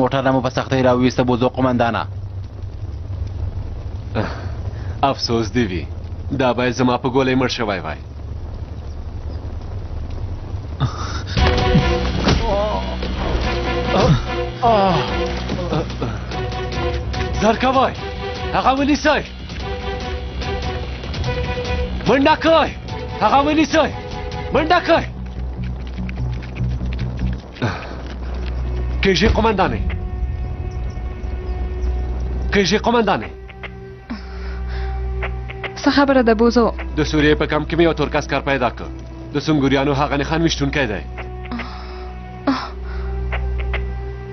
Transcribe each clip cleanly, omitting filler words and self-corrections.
موټر نه مو په سختۍ راوویسته بوزو قومندانه. افسوس دی وي دا باید زما په ګولۍ مړ شوی وای. زر کوئ هغه ونیسئ منډه کوئ هغه ونیسئ منډه کوئ. کیږي قومندانې کیږي قومندانې څه خبره ده بوزو؟ د سوریې په کمپ کې مې یو ترک عسکر پیدا کړ. د سنګوریانو هغه نښان ویشتونکی دی.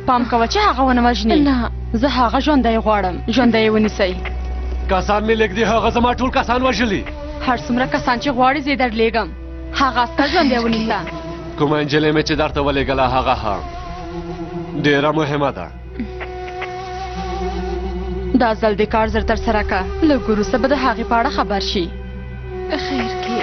پام کوه چې هغه ونه وژنې. نه زه هغه ژوندی غواړم. ژوندی یې ونیسئ. کسان مې لږ دي هغه زما ټول کسان وژلي. هر څومره کسان چې غواړي زه یې درلیږم. هغه عسکر ژوندی ونیسه. کومه نجلۍ مې چې درته ولېږله هغه هم ډېره مهمه ده. دا ځل د کار زر ترسره که. لږ وروسته به د هغې په اړه خبر شي. خیر کې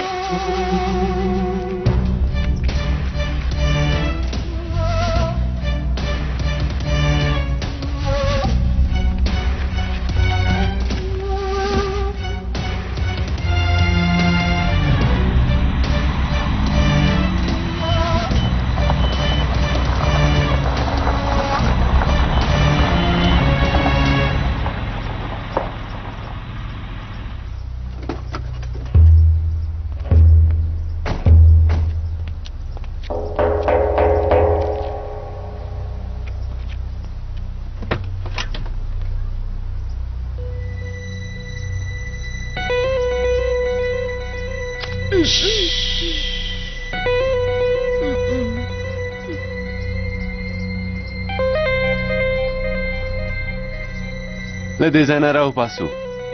له دې ځای نه راوباسو.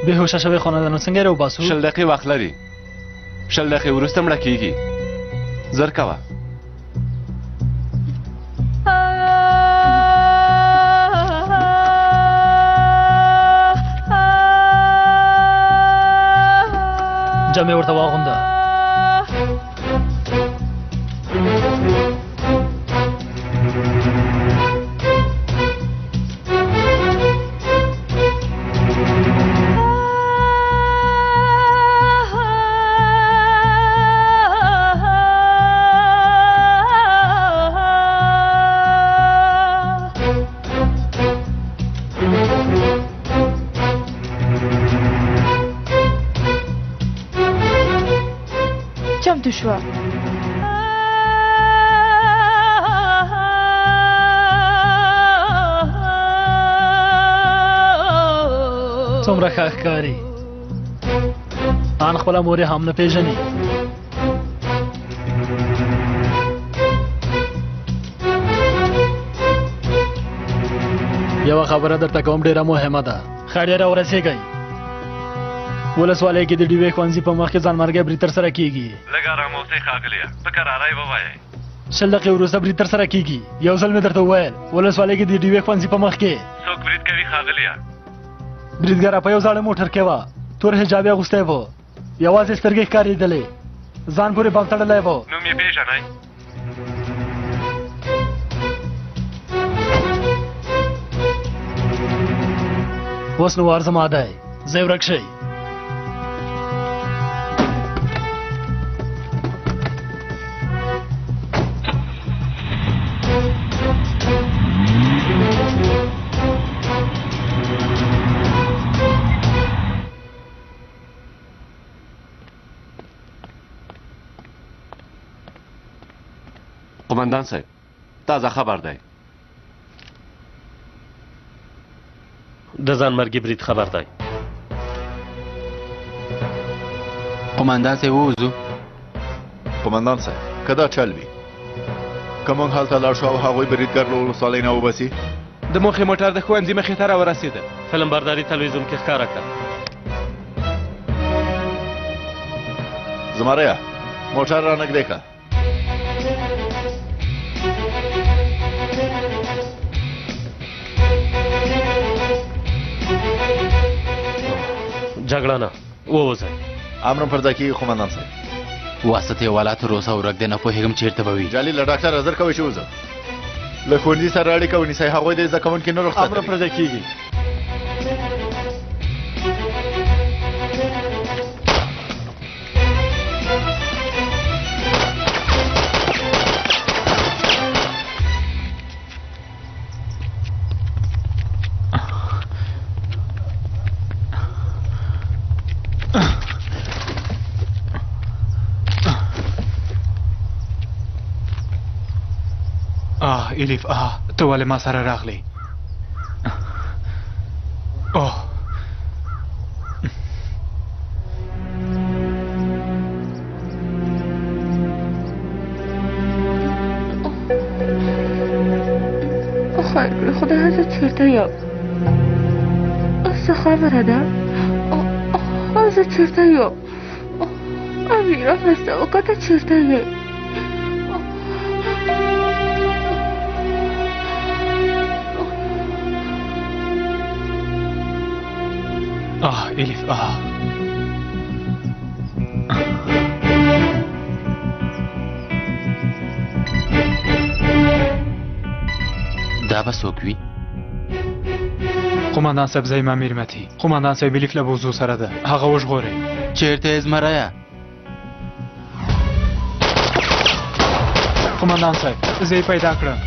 بېهوشه شوی خاندانو څنګه یې راوباسو؟ 20 دقیقې وخت لري. 20 دقیقې وروسته مړه کېږي. زر کوه. جامې ورته واغونده. چمتو شوه. څومره ښه ښکاري. ان خپله مور یې هم نه پېژني. یوه خبره درته کوم ډېره مهمه ده. ښه ډېره ورسېږئ. ولسوالۍ کې د ډیوې ښوونځي په مخ کې ځانمرګی برید ترسره کېږي. لږ ارام اوسئ ښاغلیه. په کرارۍ ووایئ. 20 دقیقې وروسته برید ترسره کېږي. یو ځل مې درته وویل ولسوالۍ کې د ډیوې ښوونځي په مخ کې څوک برید کوي ښاغلیه؟ بریدګره په یو زاړه موټر کې وه. تور حجاب یې اغوستی و. یوازې سترګې ښکارېدلې. ځان پورې بم تړلی و. نوم یې پېژنئ؟ اوس نو وار زما دی. ځئ ورک شئ. قومندان صاحب تازه خبر دی. د ځانمرګي برید خبر دی. قومندان صاحب ووځو. قومندان صاحب که دا چل وي که موږ هلته لاړ شو او هغوی بریدګر له ولسوالۍ نه وباسي. د موخې موټر د ښوونځي مخې ته راورسېده. فلم برداري تلویزیون کې ښکاره کړه. زمریه موټر را نږدې کړه. جګړه نه ووځئ. امر پر ځای کېږي قومندان صاحب. واسطې والا تر اوسه ورک دی. نه پوهېږم چېرته به وي. جالي له ډاکټره زر کوئ چې وځه. له ښوونځي سره اړیکه ونیسئ هغوی د زده کوونکي نه رخصت امر پرځای کیږي. الیف ته ولې ما سره راغلی؟ اوه خدای زه چېرته یم؟ څه خبره ده؟ زه چېرته یم؟ امیره مرسته وکړه ته چېرته یې؟ الیف دا به څوک وي؟ قوماندان صاحب زه یم امیر متي. قوماندان صاحب الیف له بوزو سره ده، هغه وژغورئ. چیرته یې زمریه؟ قوماندان صاحب زه یې پیدا کړم.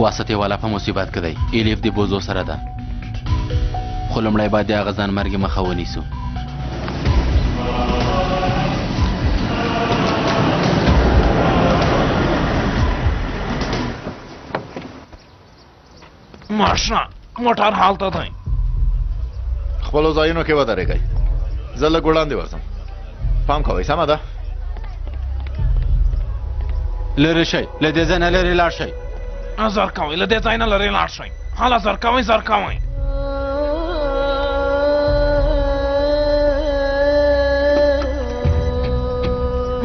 واسطې والا په مصیبت کې دی. الیف د بوزو سره ده، خو لومړی باید د هغه ځان مرګ مخه ونیسو. ماشنا موټر هالته دی. خپلو ځایونو کې ودرېږئ. زه لږ وړاندې ورځم. پام کوئ سمه ده؟ لرې شئ، له دې ځای نه لرې لاړ شئ. زر کوئ، له دې ځای نه لرې لاړ شئ. هله زر کوئ، زر کوئ.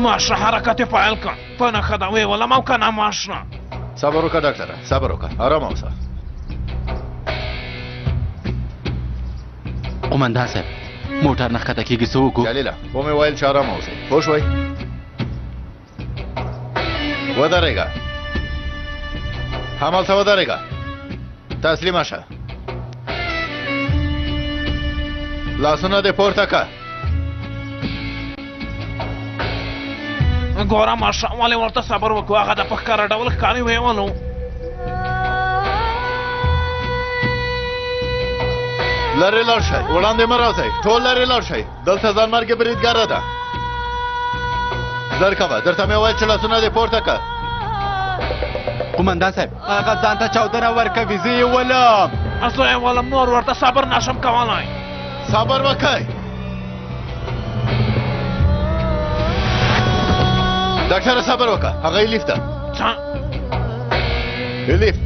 ماشنا حرکت یې پیل کړ. په نښه ده ویې ولم او که نه ماشنا؟ صبر وکړه ډاکټره، صبر وکړه، ارامه اوسه. قومندان صاحب موټر نه ښکته کېږي، څه وکړو؟ جلیله ومې ویل چې ارامه اوسئ، پوه شوئ؟ ودرېږه، همالته ودرېږه، تسلیمه شه. لاسونه دې پورته کړه. ګوره ماشا ولې ورته صبر وکړو؟ هغه د په ښکاره ډول ښکاري ویولو. لرې لاړ شئ، وړاندې مه راځئ، ټول لرې لاړ شئ. دلته ځانمرګې بریدګره ده. زر کوه، درته مې وویل چې لاسونه دې پورته کړه. قومندان صاحب هغه ځان ته چاودنه ورکوي، زه یې ولم. زه یې ولم، نور ورته صبر نشم کولی. صبر وکئ. ډاکټره صبر وکړه، هغه الیف ده. څه؟ الیف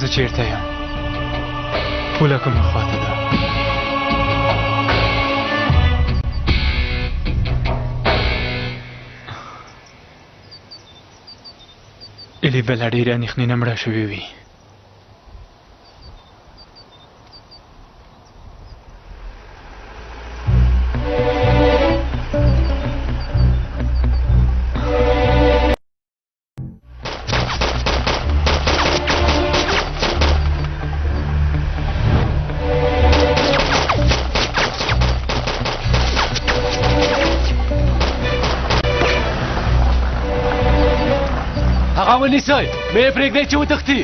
زه چېرته یم؟ پوله کومه خواته ده؟ الیف به لا ډېرې اندېښنې نه مړه شوې وي. ونیسئ، مه یې پرېږدئ چې وتښتي.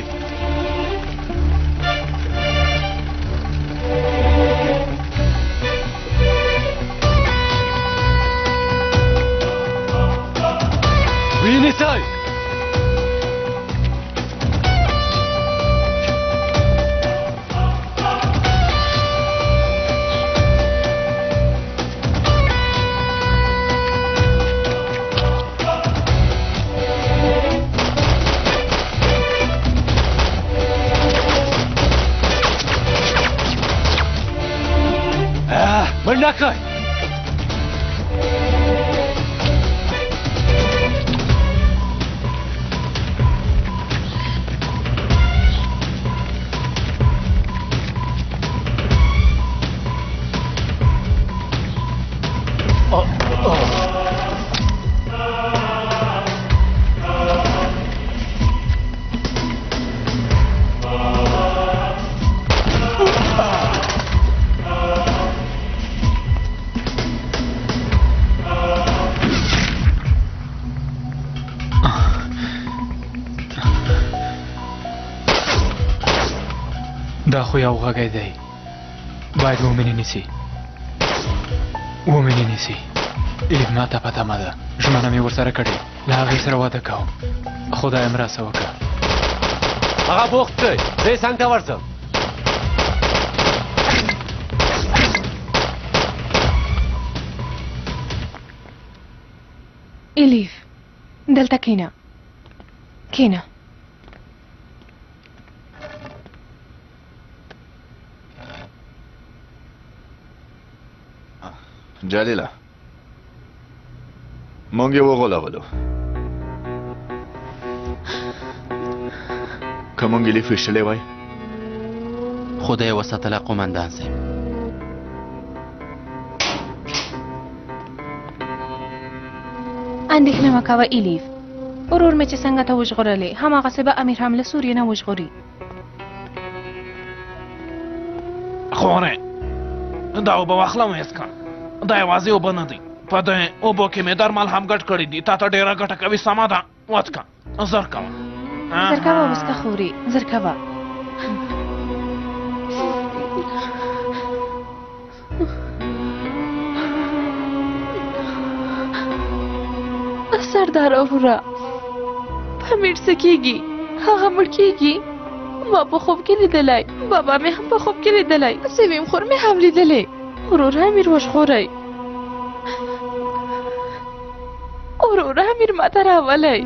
ویې نیسئ. مننه دا خو یو غږی دی باید ومنې نیسي ومنې نیسي الیف ما ته په تمه ده ژمنه مې ورسره کړې له هغې سره واده کوم خدای مرسته وکړه هغه بوخت دی زه یې څنګ ته ورځم الیف دلته کښېنه کښېنه جلیله مونږ یې وغولولو که مونږ الیف ویشتلی وای خدای وساتله قومندان صاحب اندېښنه مه کوه الیف ورور مې چې څنګه ته وژغورلې هماغسې به امیر هم له سوریې نه وژغوري خورې دا اوبه واخله ویسکه دا یوازې اوبه نه دي په دې اوبو کې مې درمل هم ګډ کړي دي تا ته ډېره ګټه کوي سمه ده وڅکه زر کوه زر کوه وسکه خورې زر کوه سردار وروره امیر څه کېږي هغه مړ کېږي ما په خوب کې لیدلی بابا مې هم په خوب کې لیدلی سویم خور مې هم لیدلی ورور امیر وژغوری ورور امیر ما ته راولی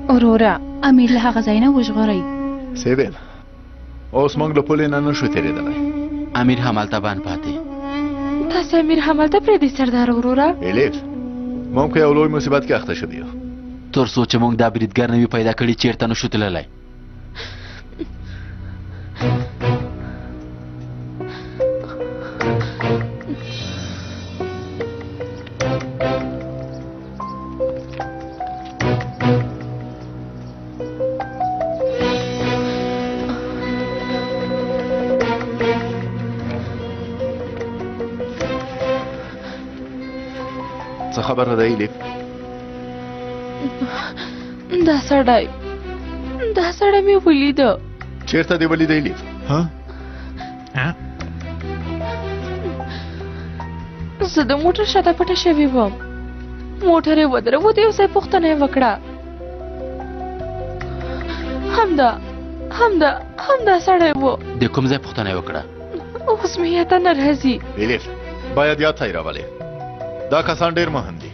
وروره امیر له هغه ځای نه وژغورئ سیبل اوس موږ له پولې نه نشو تېرېدلی امیر همالته بند پاتې تاسې امیر همالته پرېږدئ سردار وروره الیف موږ په یو لوی مصیبت کې اخته شوي یو تر څو چې موږ دا بریدګر نه وي پیدا کړي چېرته نشو تللی څه خبره ده الیف دا سړی مې ولیده چېرته دې ولیده الیف زه د موټر شاته پټه شوې وم موټر یې ودرود یو ځای پوښتنه یې وکړه همدا سړی و د کوم ځای پوښتنه یې وکړه اوس مې یاده نه راځي الیف باید یاد ځای راولې دا کسان ډېر مهم دي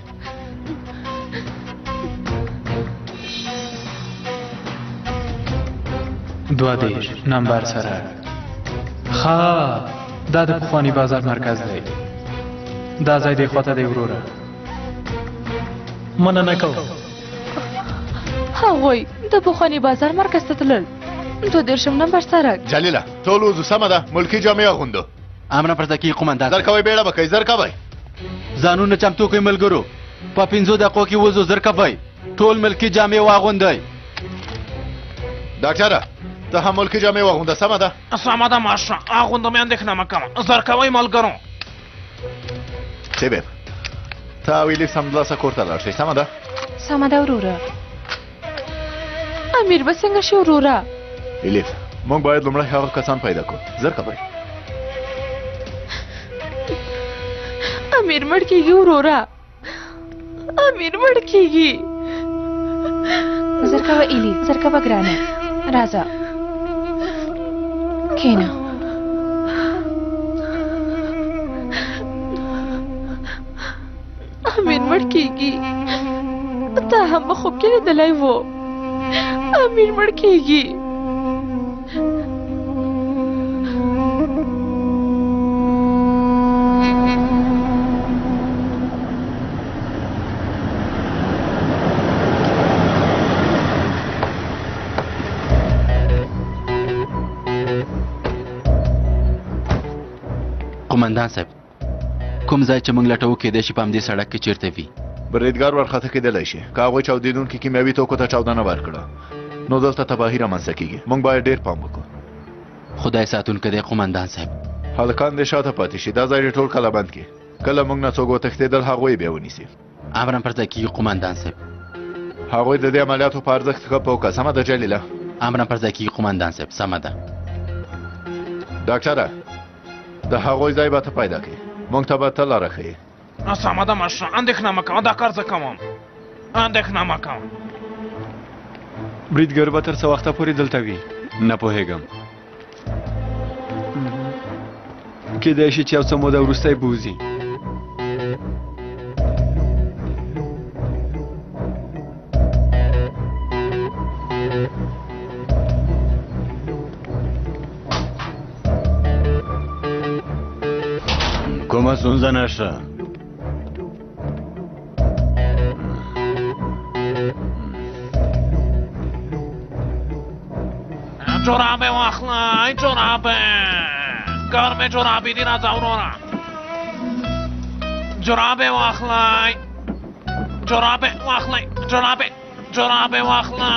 دوه دېرش نمبر سره ښه دا د پخواني بازار مرکز دی دا ځای دې خواته دی وروره مننه کوم هغوی د پخواني بازار مرکز ته تلل 2 نمبر سړک جلیله ټول وځو سمه ده ملکي جامې اغوندو امنه پرته کې قومندان زر کوئ بیړه به کوئ زر کوئ ځانونه چمتو کوئ ملګرو په 5 دقیقو کې وځو زر کوئ ټول ملکي جامې واغوندئ ډاکټره ته هم ملکي جامې واغونده سمه ده سمه ده ماشه اغوندم اندېښنه مه کوه زر کوئ ملګرو سیبب ته او الیف سمدلاسه کور ته لاړ شئ سمه ده سمه ده وروره امیر به څنګه شي وروره الیف موږ باید لومړی هغه کسان پیدا کړو زر کوئ امیر مړ کېږي وروره امیر مړ کېږي زر کوه الیف زر کوه ګرانه راځه کښېنه امیر مړ کېږي تا هم په خوب کې لیدلی و امیر مړ کېږي قومندان صاحب کوم ځای چې موږ لټوو کېدای شي په همدې سړک کې چیرته وي بریدګر ورخطه کېدلی شي که هغوی چاودېدونکي کیمیاوي توکو ته چاودنه ورکړه نو دلته تباهي رامنځته کېږي موږ باید ډېر پام وکړو خدای ساتونکی دی قومندان صاحب هلکان دې شاته پاتې شي دا ځای دې ټول کله بند کړي کله موږ نه څوک وتښتېدل هغوی بیا ونیسي امرا پر ځای کېږي قومندان صاحب هغوی د دې عملیاتو په ارزښت ښه پوه کړه سمه ده جلیله امرا پر ځای کېږي قومندان صاحب سمه ده ډاکټره د هغوی ځای به ته پیدا کړې موږ ته به ته لاره ښیې سمه ده مشره اندېښنه مه کوه دا کار زه کوم اندېښنه مه کوه بریدګر به تر څه وخته پورې دلته وي نه پوهېږم کېدای شي چې یو څه موده وروسته یې بوځي کومه ستونزه نشته جرابه واخلای جرابه گرم جرابی دی راځه ورونه جرابه واخلای جرابه واخلای جرابه واخلای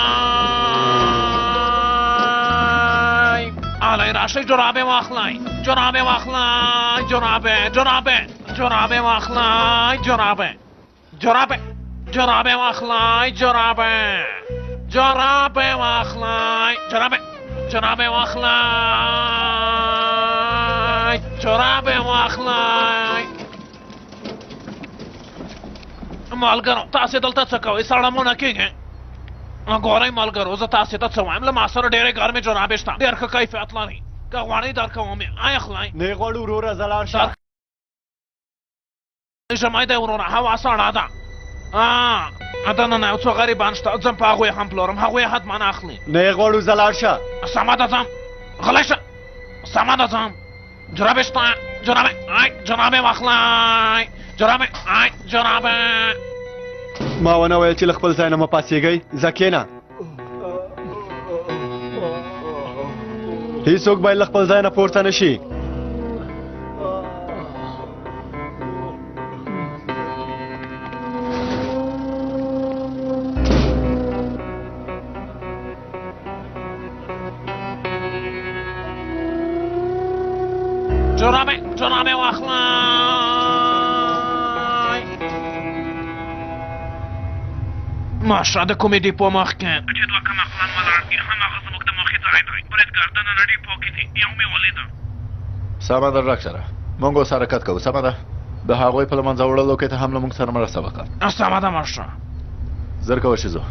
آلای راشی جرابه واخلای جرابه واخلای جرابه واخلای جرابه واخلای جرابه واخلای جرابه واخلای مالګرو تاسې دلته څه کوئ سړه مو نه کېږئ ګورئ مالګرو زه تاسې ته څه وایم له ما سره ډېرې ګرمې جرابې شته ډېر ښه کیفیت لري که غواړئ درکوم یې اخلئ نه یې غواړو وروره زه لاړ شه ژمی دی وروره هوا سړه ده دننه یو څو غریبان شته ځم په هغوی هم پلورم هغوی حتما اخلي نه یې غواړو زه لاړ شه سمه ده ځم غلی شه سمه ده ځم جرابې شته جرابې واخلئ جرابې ما ونه ویل چې له خپل ځای نه مه پاڅېږئ ځه کښېنه هېڅوک باید له خپل ځای نه پورته نه شي جرابې واخلئ ماشه د کومې ډیپو مخ کې چې دوه کم افغان ولاړ دي هماغه زموږ د موخې ځای دی بریدګر دننه ډیپو کې دي یو مې ولیده سمه ده ډاکټره موږ اوس حرکت کوو سمه ده د هغوی په له منځه وړلو کې ته هم له موږ سره مرسته وکړه سمه ده ماشه زر کوه شیزو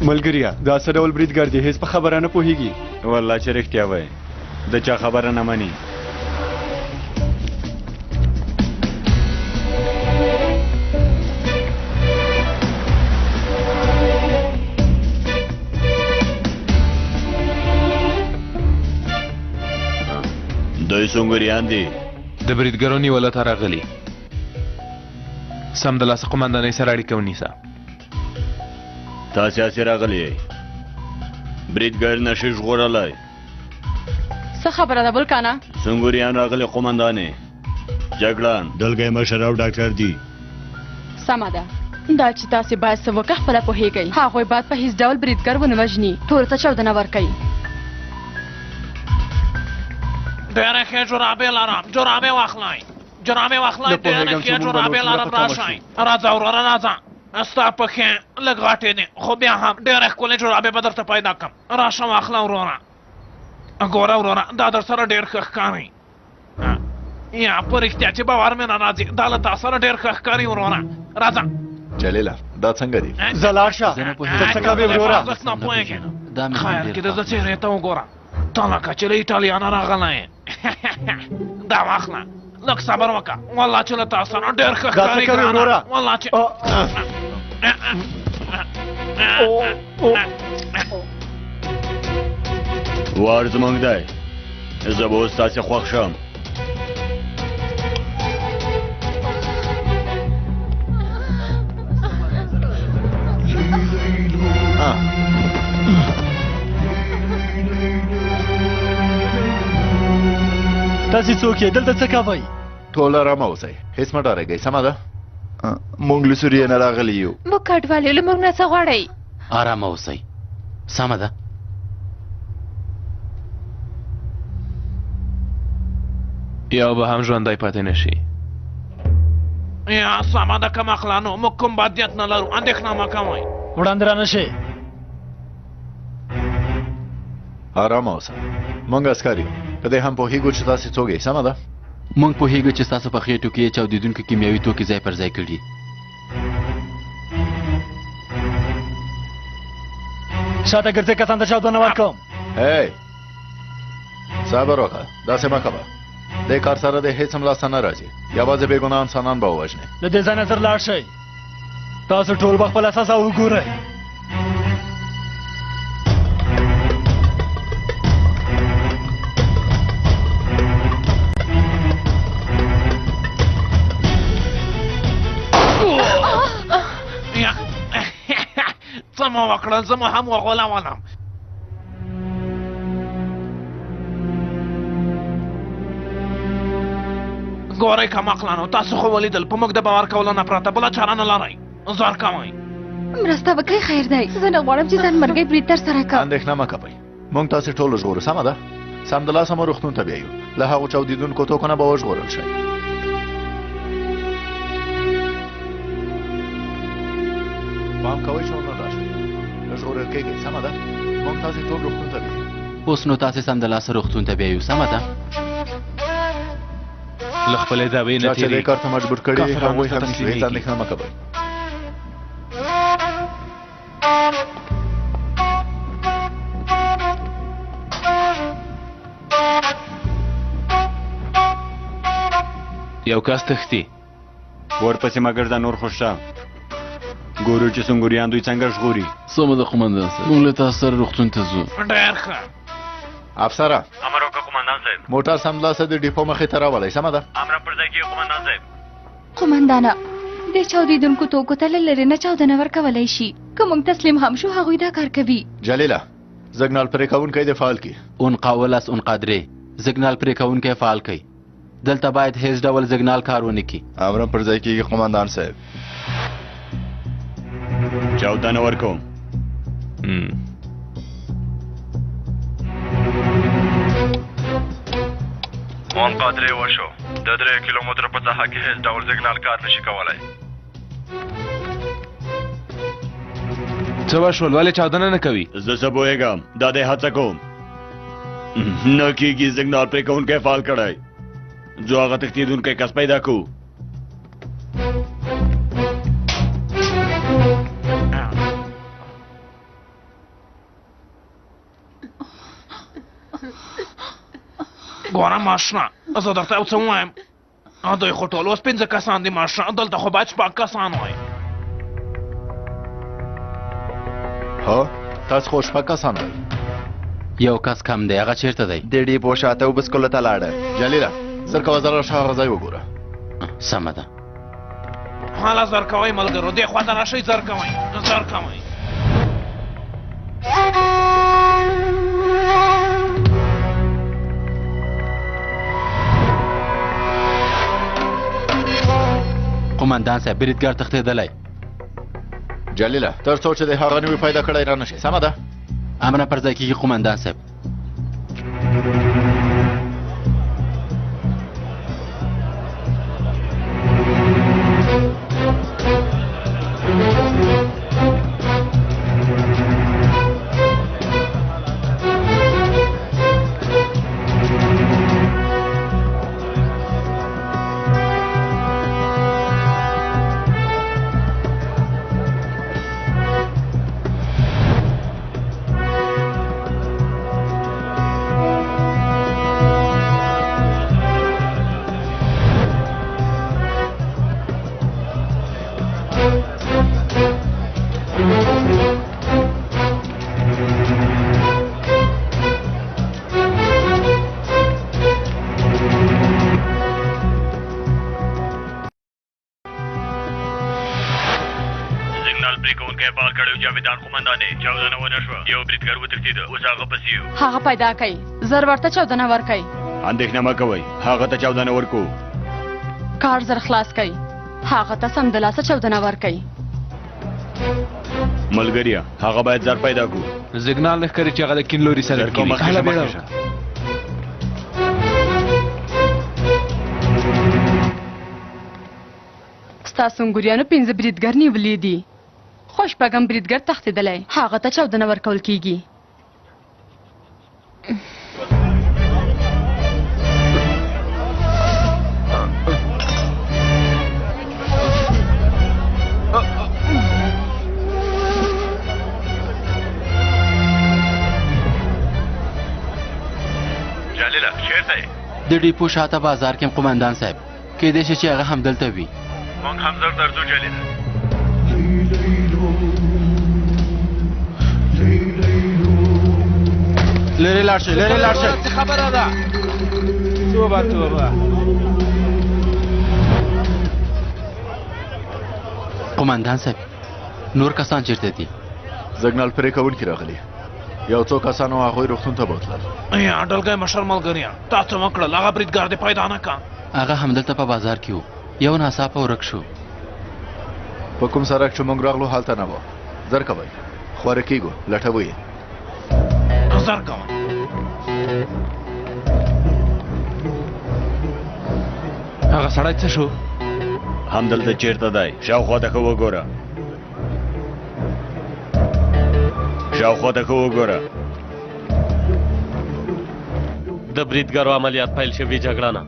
ملګریا دا څه ډول بریدګر دی هېڅ په خبره نه پوهېږي والله چې رښتیا وایي د چا خبره نه مني دوی سونګریان دي د بریدګرو نیولو ته راغلي سمدلاسه قومندانۍ سره اړیکه ونیسه تاسې هسې راغلي یئ بریدګر نشي ژغورلی څه خبره ده بلکانه سنګوریان راغلي قومندانې جګړن دلګی مشر او ډاکټر دي سمه ده دا چې تاسې باید څه وکړه خپله پوهېږئ هغوی باید په هېڅ ډول بریدګر ونه وژني ټولو ته چاودنه ورکوي ډېرې ښې جرابې لرم جرابې واخلئ ډېرې ښې جرابې لرم راشئ راځه وروره راځه ستا پښې لږ غټې دي خو بیا هم ډېرې ښکلې جرابې به درته پیدا کړم راشه واخله وروره ګوره وروره دا در سره ډېر ښه ښکاري یا په رښتیا چې باور مې نه راځي دا له تا سره ډېر ښه ښکاري وروره راځه جلیله دا څنګه دي زه لاړ شه ته څه کوې وروره نه پوهېږې خیر کې د زه څېرې ته وګوره ته لکه چې له ایټالیا نه راغلی یې دا واخله لږ صبر وکړه والله چې له تا سره ډېر ښه ښکاري ګرانه والله چې وار زموږ دی زه به اوس تاسې خوښ شم تاسې څوک یې دلته څه کوئ ټول ارامه اوسئ هېڅ مه ډارېږئ سمه ده موږ له سوریې نه راغلي یو موږ کډوال یو له موږ نه څه غواړئ آرامه اوسئ سمه ده یو به هم ژوندی پاتې نشي یا سمه ده که مخلانو موږ کوم بادیت نه لرو اندېښنه مه کوئ وړاندې را نه شئ آرامه اوسه موږ عسکر یو په دې هم پوهېږو چې تاسې څوک یئ سمه ده موږ پوهېږو چې ستاسو په خېټو کې چاودېدونکي کیمیاوي توکي ځای پر ځای کړي شاته ګرځې کسان ته چاودنه ورکوم هی صبر وکړه داسې مه کوه دې کار سره د هېڅ هم لاسته نه راځي یوازې بېګناه انسانان به ووژنې له دې ځای نه زر لاړ شئ تاسو ټول به خپل اساس وګورئ څه مو وکړل زه مو هم وغولولم ګورئ که مقلانو تاسو خو ولیدل په موږ د باور کولو نه پرته بله چاره نه لرئ زار کوئ مرسته وکړئ خیر دی زه نه غواړم چې ځان مرګی برید ترسره کړم اندېښنه مه کوئ موږ تاسې ټول ژغورو سمه ده سمدلاسه مو روغتون ته بیایو له هغو چاودېدونکو توکو نه به وژغورل شئ پام کوئ چې ونه راشئ ژغورل کېږئ سمه ده موږ تاسې ټول روغتون ته بیایو اوس نو تاسې سمدلاسه روغتون ته بیایو سمه ده له خپلې دعوې نه چا چې دې کار ته مجبور کړي هغوی هم نیسي هېڅ اندېښنه مه کوئ یو کس تښتي ورپسې مه ګرځه نور خو شته ګورو چې سنګوریان دوی څنګه ژغوري سمه ده قومندان صاحب موږ له تاسو سره روغتون ته ځو ډېر ښه افسره امر وکړه قومندان صاحب موټر سمدلاسه د ډیپو مخې ته راولئ سمه ده امر پر ځای کېږي قومندان صاحب قومندانه د چاودېدونکو توکو ته له لرې نه چاودنه ورکولی شي که موږ تسلیم هم شو هغوی دا کار کوي جلیله زګنال پرې کوونکی دې فعال کړي اون قاولس اون قادرې زګنال پرې کوونکی فعال کړئ دلته باید هیڅ ډول زګنال کار ونه کړي امر پر ځای کېږي قومندان صاحب چاودنه ورکوم اون قادرې وشو د 3 کیلومتره په ساحه کې هیڅ ډول سیګنال کار نشي کولی څه وشول ولې چاودنه نه کوي زه څه پوهېږم دا دی هڅه کوم نه کېږي سیګنال پرې کوونکی فعال کړی جو هغه تښتېدونکی کس پیدا کړو ګوره ماشنا زه درته یو څه ووایم دوی خو ټول اوس 5 کسان دي ماشنا دلته خو باید 6 کسان وای هو تاسو خو 6 کسان وای یو کس کم دی هغه چیرته دی د ډیپو شاته وبسکوله ته لاړه جلیله زر کوه زر شهر ځای وګوره سمه ده حالا زر کوئ ملګرو دې خواته راشئ زر کوئ زر کوئ قومندان صاحب بریدګر تښتېدلی جلیله تر څو چې د هغه نوي پیدا کړی را نشي سمه ده امر پر ځای کېږي قومندان صاحب هغه پیدا کړئ زر ورته چاودنه ورکړئ اندېښنه مه کوئ هغه ته چاودنه ورکو کار زر خلاص کړئ هغه ته سمدلاسه چاودنه ورکړئ ملګریا هغه باید زر پیدا کړو زګنال نه ښکاري چې هغه د کیڼ لوري سره کېږي مخکې شه ستاسو انګوریانو 5 بریدګر نیولي دي خو شپږم بریدګر تښتېدلی هغه ته چاودنه ورکول کېږي جلیله چیرته یې د ډیپو شاته بازار کې قومندان صاحب کېدای شي چې هغه همدلته وي موږ هم زر درځو جلیله لرې لاړ شئ لرې لاړ شئ څه خبره ده توبه توبه قومندان صاحب نور کسان چیرته دي زګنال پرې کوونکي راغلي یو څو کسانو هغوی روغتون ته بوتلل یا ډلګی مشر ملګریا تاسو وکړل هغه بریدګر دې پیدا نه کا هغه همدلته په بازار کې و یو ناڅاپه ورک شو په کوم سړک چې موږ راغلو هلته نه و زر کوئ خواره کېږو لټوو یې زر کوه هغه سړی څه شو همدلته چیرته دی شاوخوا ته ښه وګوره شاوخوا ته ښه وګوره د بریدګرو عملیات پیل شوي جګړه نه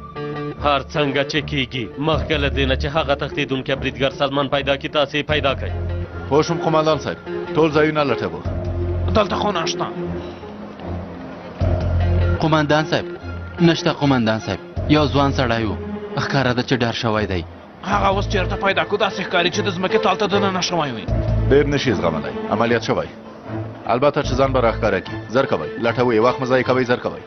هر څنګه چې کېږي مخکې له دې نه چې هغه تښتېدونکی بریدګر سلمان پیدا کړي تاسې یې پیدا کړئ پوه شوم قومندان صاحب ټول ځایونه لټوو دلته خو نشته قومندان صاحب نشته قومندان صاحب یو ځوان سړی و ښکاره ده چې ډار شوی دی هغه اوس چېرته پیدا کړو داسې ښکاري چې د ځمکې تال ته دننه شوی وي ډېر نشي زغملی عملیات شوی البته چې ځان به راښکاره کړي زر کوئ لټوو یې وخت مه ضایع کوئ زر کوئ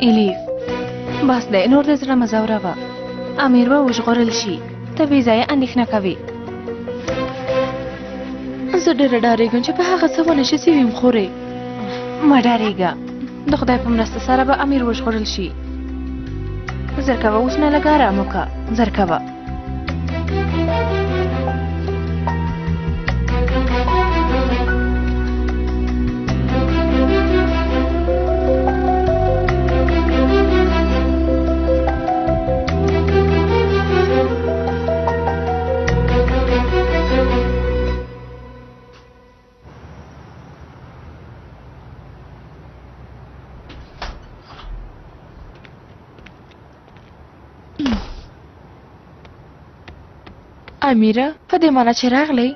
الیف بس دی نور د زړه مه ځوروه امیر به وژغورل شي ته بې ځایه اندېښنه کوې زه ډېره ډارېږم چې که هغه څه ونه شي سیویم خورې مه ډارېږه د خدای په مرسته سره به امیر وژغورل شي زر کوه اوس نه لږ ارام وکړه زر کوه امیره په دې معنی چې راغلی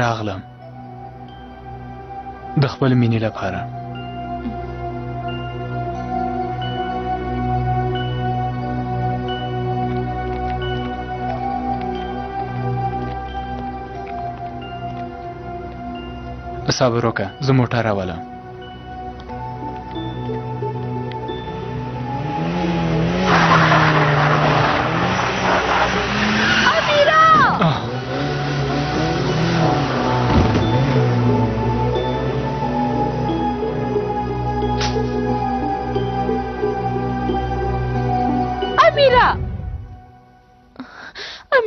راغلم د خپل مینې لپاره صبر وکړه زه موټر راولم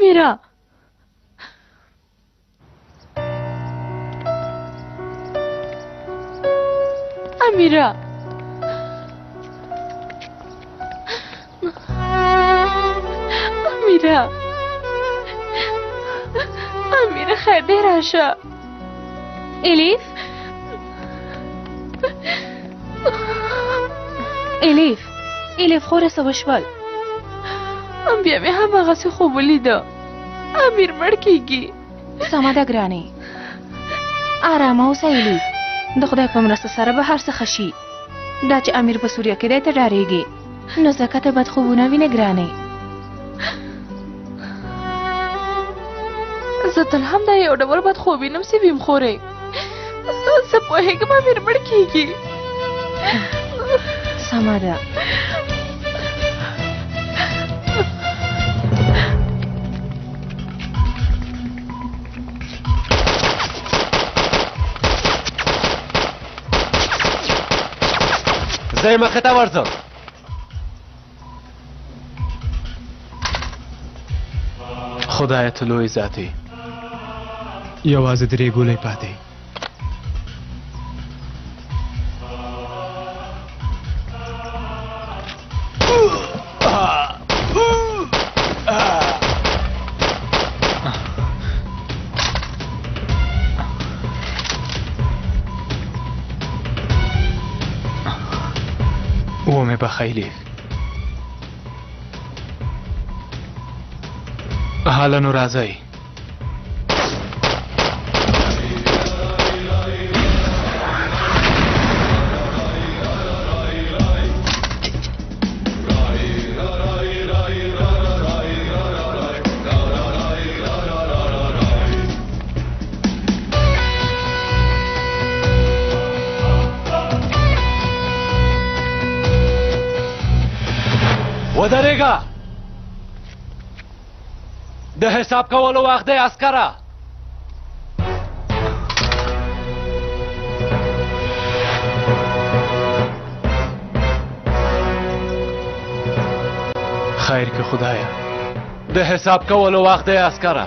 امیره امیره امیره ډېر خیر دی راشه. الیف الیف الیف خوره څه وشول؟ بیا مې هماغسې خوب ولیده. امیر مړ کېږي. سمه ده ګرانې، ارامه اوسه الیف. د خدای په مرسته سره به هر څه ښه شي. دا چې امیر په سوریه کې دی ته ډارېږې، نو ځکه ته بد خوبونه وینې ګرانې. زه تل هم دا یو ډول بد خوب وینم سویم خورې. زه پوهېږم امیر مړ کېږي. سمه ده. زه یې مخې ته ورځم. خدایه ته لوی ذات یې، یوازې درې ګولۍ پاتې. ومې بخیلی. حالا نو راځئ. ودرېږه. د حساب کولو وخت دی عسکره. خیر که خدایه. د حساب کولو وخت دی عسکره.